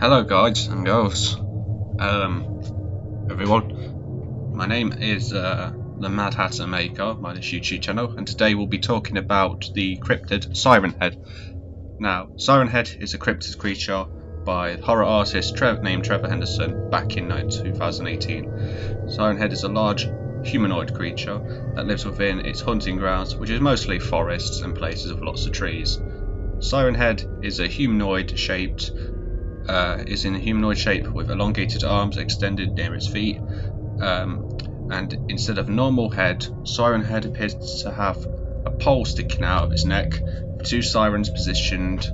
Hello guys and girls, everyone. My name is the Mad Hatter Maker by this YouTube channel, and today we'll be talking about the cryptid Siren Head. Now, Siren Head is a cryptid creature by horror artist named Trevor Henderson back in 2018. Siren Head is a large humanoid creature that lives within its hunting grounds, which is mostly forests and places with lots of trees. Siren Head is in a humanoid shape with elongated arms extended near its feet, and instead of normal head, Siren Head appears to have a pole sticking out of its neck, two sirens positioned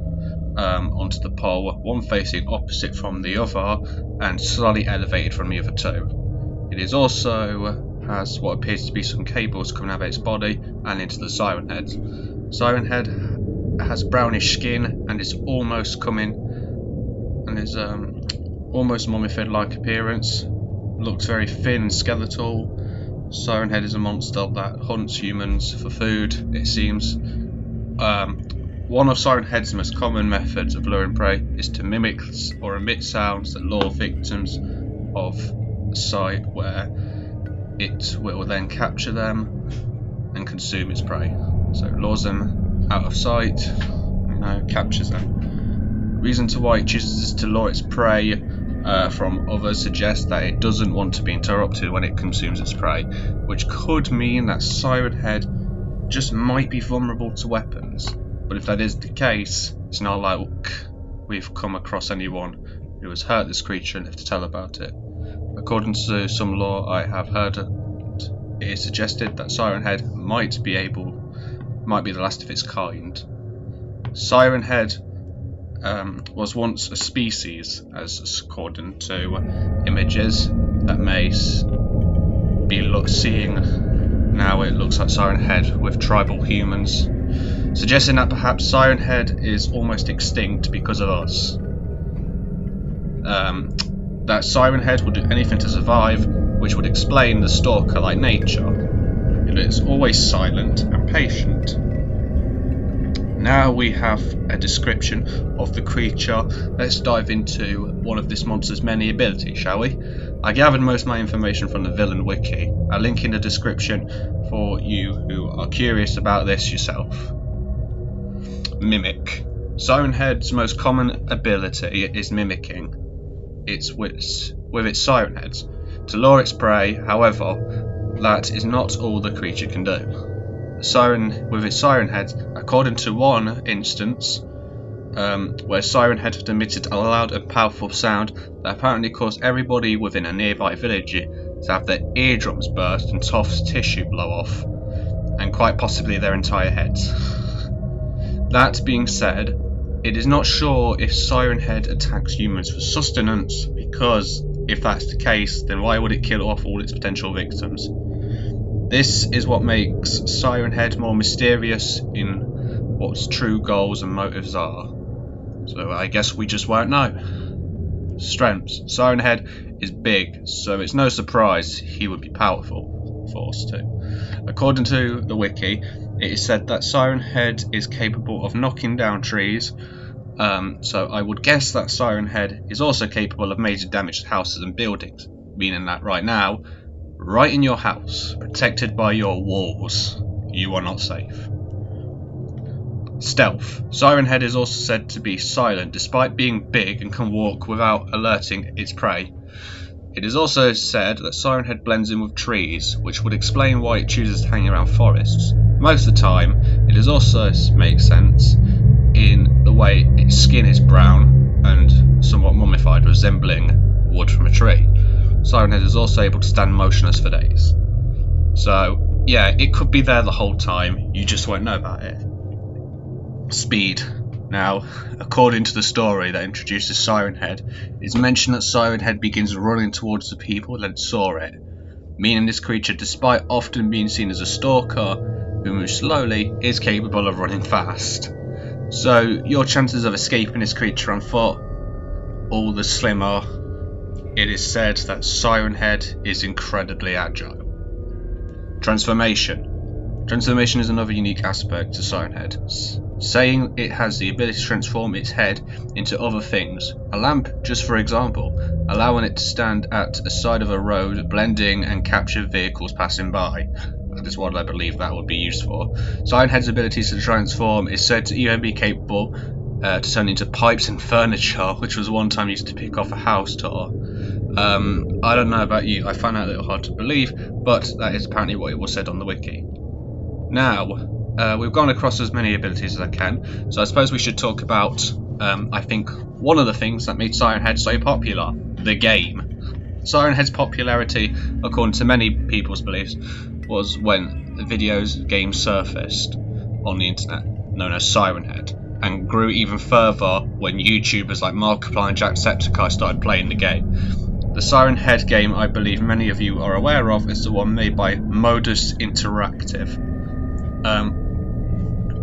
onto the pole, one facing opposite from the other and slightly elevated from the other two. It is also has what appears to be some cables coming out of its body and into the Siren Head. Siren Head has brownish skin and is almost mummified-like appearance. Looks very thin, skeletal. Siren Head is a monster that hunts humans for food, it seems. One of Siren Head's most common methods of luring prey is to mimic or emit sounds that lure victims of a site where it will then capture them and consume its prey. So it lures them out of sight and now captures them. Reason to why it chooses to lure its prey from others suggests that it doesn't want to be interrupted when it consumes its prey, which could mean that Siren Head just might be vulnerable to weapons. But if that is the case, it's not like we've come across anyone who has hurt this creature and have to tell about it. According to some lore I have heard, it is suggested that Siren Head might be the last of its kind. Siren Head was once a species, as according to images that may be seeing now. It looks like Siren Head with tribal humans, suggesting that perhaps Siren Head is almost extinct because of us. That Siren Head will do anything to survive, which would explain the stalker-like nature. It is always silent and patient. Now we have a description of the creature. Let's dive into one of this monster's many abilities, shall we? I gathered most of my information from the villain wiki. I'll link in the description for you who are curious about this yourself. Mimic. Siren Head's most common ability is mimicking. It's with its siren heads to lure its prey. However, that is not all the creature can do. With its siren head, according to one instance where Siren Head had emitted a loud and powerful sound that apparently caused everybody within a nearby village to have their eardrums burst and soft tissue blow off, and quite possibly their entire heads. That being said, it is not sure if Siren Head attacks humans for sustenance, because if that's the case, then why would it kill off all its potential victims? This is what makes Siren Head more mysterious in what its true goals and motives are. So I guess we just won't know. Strengths. Siren Head is big, so it's no surprise he would be powerful. Force too. According to the wiki, it is said that Siren Head is capable of knocking down trees, so I would guess that Siren Head is also capable of major damage to houses and buildings, meaning that right now, right in your house, protected by your walls, you are not safe. Stealth. Siren Head is also said to be silent despite being big and can walk without alerting its prey. It is also said that Siren Head blends in with trees, which would explain why it chooses to hang around forests. Most of the time, it is also makes sense in the way its skin is brown and somewhat mummified, resembling wood from a tree. Siren Head is also able to stand motionless for days. So, yeah, it could be there the whole time, you just won't know about it. Speed. Now, according to the story that introduces Siren Head, it's mentioned that Siren Head begins running towards the people that saw it, meaning this creature, despite often being seen as a stalker who moves slowly, is capable of running fast. So, your chances of escaping this creature on foot, all the slimmer. It is said that Siren Head is incredibly agile. Transformation. Transformation is another unique aspect to Siren Head. saying it has the ability to transform its head into other things. A lamp, just for example, allowing it to stand at the side of a road, blending and capture vehicles passing by. That is what I believe that would be used for. Siren Head's abilities to transform is said to even be capable to turn into pipes and furniture, which was one time used to pick off a house door. I don't know about you, I find that a little hard to believe, but that is apparently what it was said on the wiki. Now, we've gone across as many abilities as I can, so I suppose we should talk about, I think, one of the things that made Siren Head so popular, the game. Siren Head's popularity, according to many people's beliefs, was when the game surfaced on the internet, known as Siren Head, and grew even further when YouTubers like Markiplier and Jacksepticeye started playing the game. The Siren Head game, I believe many of you are aware of, is the one made by Modus Interactive.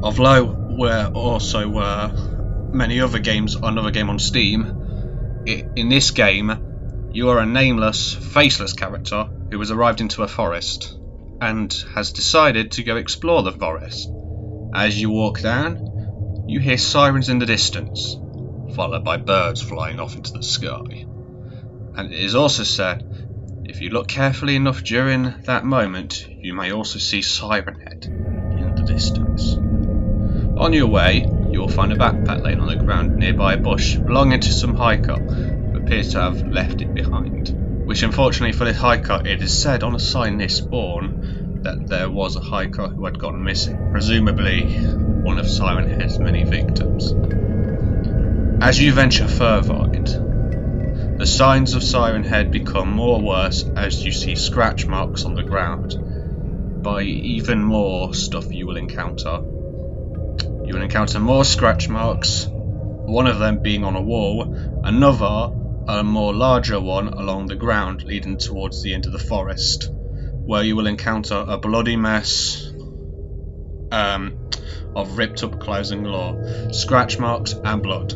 Although there also were many other games, another game on Steam, in this game you are a nameless, faceless character who has arrived into a forest and has decided to go explore the forest. As you walk down, you hear sirens in the distance, followed by birds flying off into the sky. And it is also said, if you look carefully enough during that moment, you may also see Siren Head in the distance. On your way, you will find a backpack laying on the ground nearby a bush belonging to some hiker who appears to have left it behind. Which, unfortunately for this hiker, it is said on a sign near spawn that there was a hiker who had gone missing, presumably one of Siren Head's many victims. As you venture further, the signs of Siren Head become more worse as you see scratch marks on the ground by even more stuff you will encounter. You will encounter more scratch marks, one of them being on a wall, another, a more larger one, along the ground leading towards the end of the forest, where you will encounter a bloody mess of ripped up clothes and gore, scratch marks and blood.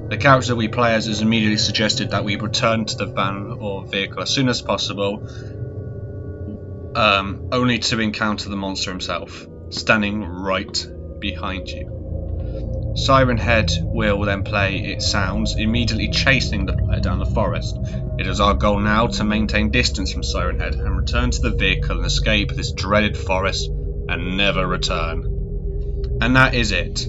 The character we play as is immediately suggested that we return to the van or vehicle as soon as possible, only to encounter the monster himself, standing right behind you. Siren Head will then play its sounds, immediately chasing the player down the forest. It is our goal now to maintain distance from Siren Head and return to the vehicle and escape this dreaded forest and never return. And that is it.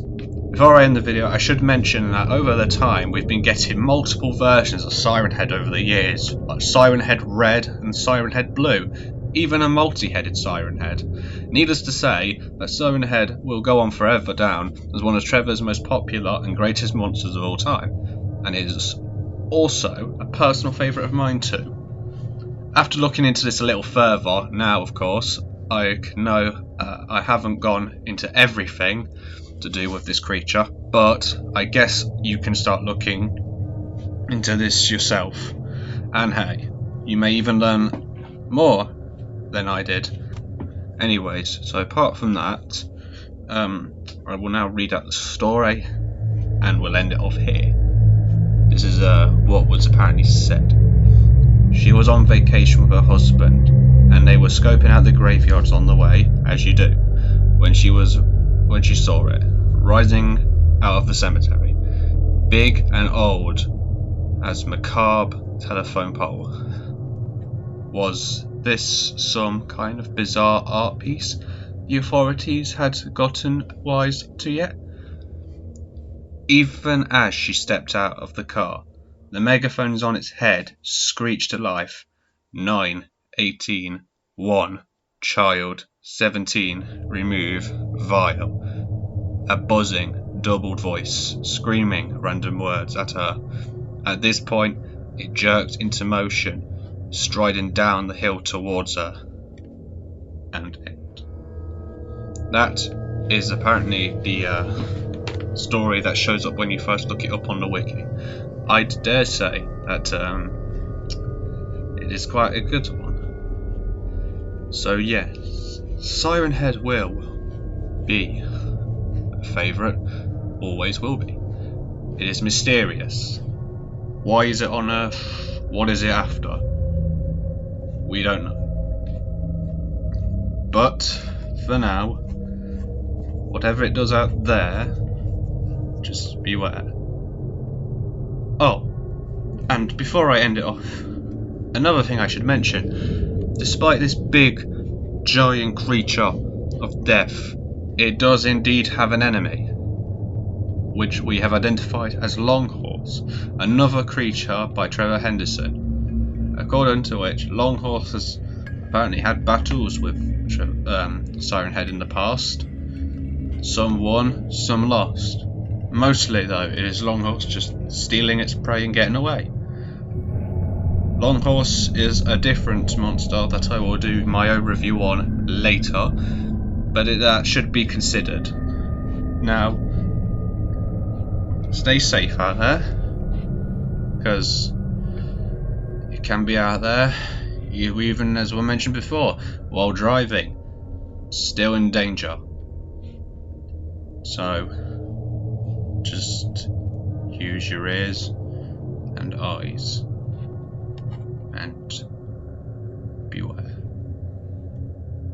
Before I end the video, I should mention that over the time we've been getting multiple versions of Siren Head over the years, like Siren Head Red and Siren Head Blue, even a multi-headed Siren Head. Needless to say, that Siren Head will go on forever down as one of Trevor's most popular and greatest monsters of all time, and it is also a personal favourite of mine too. After looking into this a little further, now of course, I know I haven't gone into everything to do with this creature, but I guess you can start looking into this yourself, and hey, you may even learn more than I did. Anyways, so apart from that, I will now read out the story and we'll end it off here. This is what was apparently said. She was on vacation with her husband and they were scoping out the graveyards on the way, as you do, when she saw it rising out of the cemetery, big and old as macabre telephone pole. Was this some kind of bizarre art piece the authorities had gotten wise to yet? Even as she stepped out of the car, the megaphones on its head screeched to life. 9, 18, 1, child, 17, remove, vial. A buzzing, doubled voice, screaming random words at her. At this point, it jerked into motion, striding down the hill towards her. And end. That is apparently the story that shows up when you first look it up on the wiki. I'd dare say that it is quite a good one. So yes, Siren Head will be a favourite, always will be. It is mysterious. Why is it on Earth? What is it after? We don't know. But for now, whatever it does out there, just beware. Oh, and before I end it off, another thing I should mention, despite this big, giant creature of death, it does indeed have an enemy, which we have identified as Longhorse, another creature by Trevor Henderson, according to which Longhorse has apparently had battles with Siren Head in the past. Some won, some lost. Mostly though, it is Longhorse just stealing its prey and getting away. Longhorse is a different monster that I will do my own review on later, but that should be considered. Now, stay safe out there, because it can be out there, you even, as we mentioned before, while driving, still in danger. So, just use your ears and eyes, and